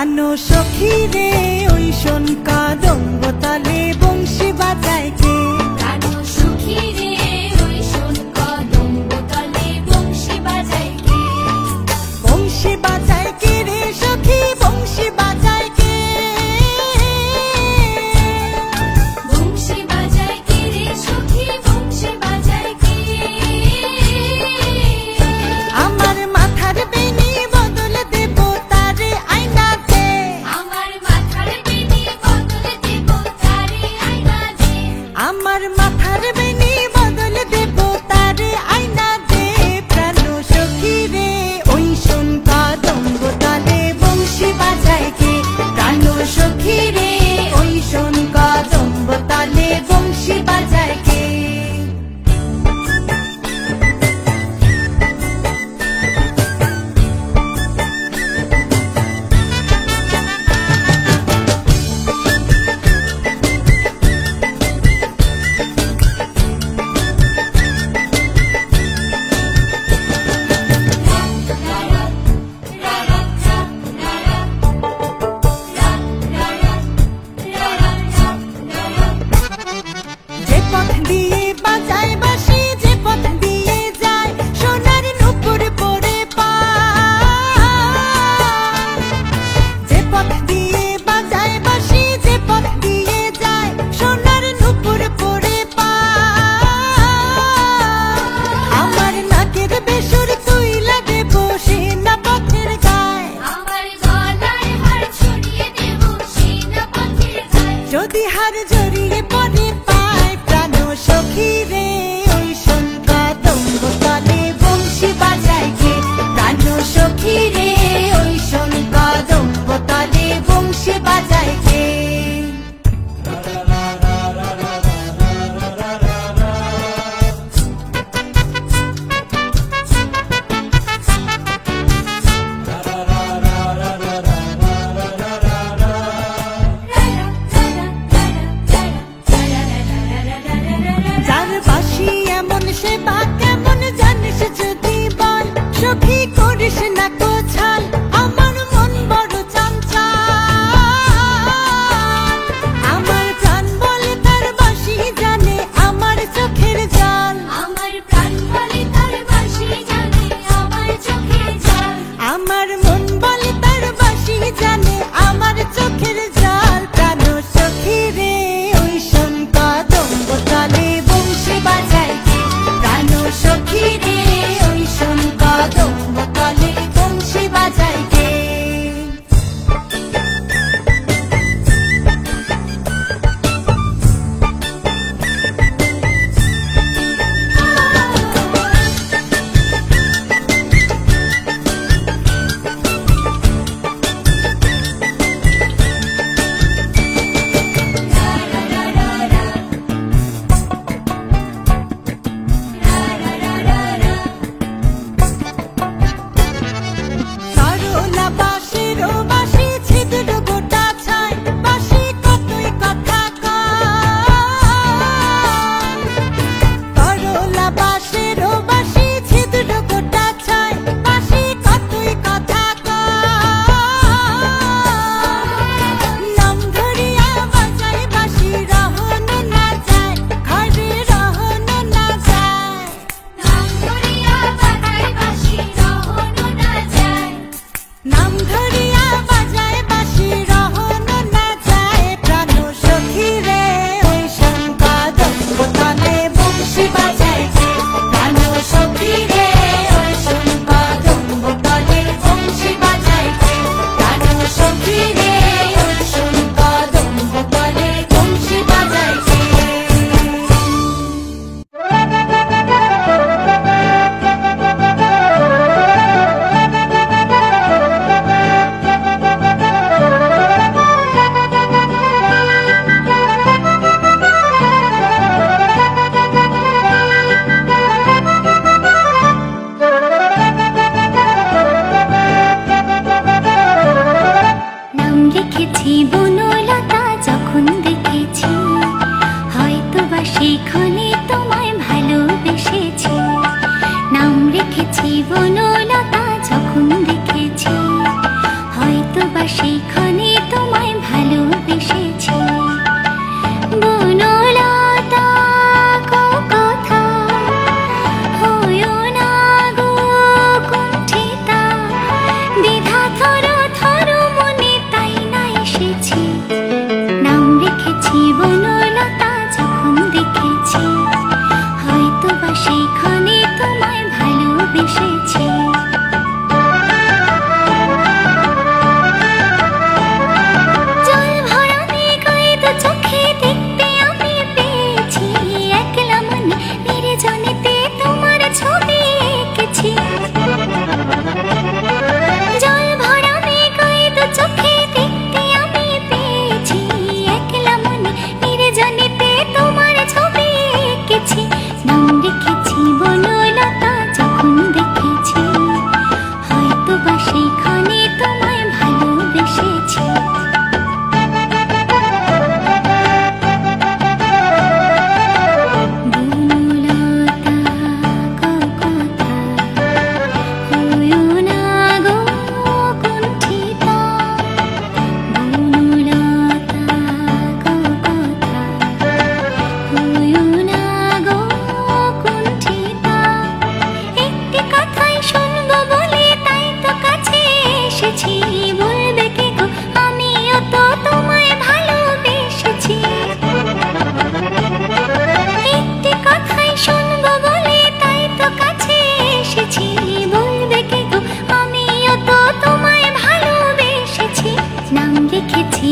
প্রাণ সখী রে ওই শোন কদম্ব তলে বংশী বাজায় কে? প্রাণ সখী রে ওই শোন কদম্ব তলে বংশী বাজায় কে? বংশী বাজায় কে রে সখী, বংশী বাজায় কে? বংশী বাজায় কে রে সখী, বংশী বাজায় কে? আমার মাথার বেনি বদল দেব তারে আয়না দে। আমার মাথার বেনি বদল দেব তারে আয়না দে। আমার মাথার বেনি বদল দেব তারে আয়না দে। প্রাণ সখী রে ওই শোন কদম্ব তলে বংশী বাজায় কে? প্রাণ সখী রে ওই শোন কদম্ব তলে বংশী বাজায় কে? যে পথ দিয়ে বাজায় বাঁশি, যে পথ দিয়ে যায় সোনার নূপুর পরে পায়। যে পথ দিয়ে বাজায় বাঁশি, যে পথ দিয়ে যায় সোনার নূপুর পরে পায়। আমার নাকের বেসুর তুইলা দেব সেনা পথের গায়। আমার গলায় হার ছড়িয়ে দেব সেনা পথের গায়। যদি হার জড়িয়ে পড়ে পায় প্রাণ সখী রে ওই শোন কদম্ব তলে বংশী বাজায় কে? প্রাণ সখী রে ওই শোন কদম্ব তলে বংশী বাজায় কে? যার বাঁশি এমন সে বা কেমন জানিস যদি বল, সখী করিস না কোছাল আমার মন বড় চাঞ্চা। রেখেছি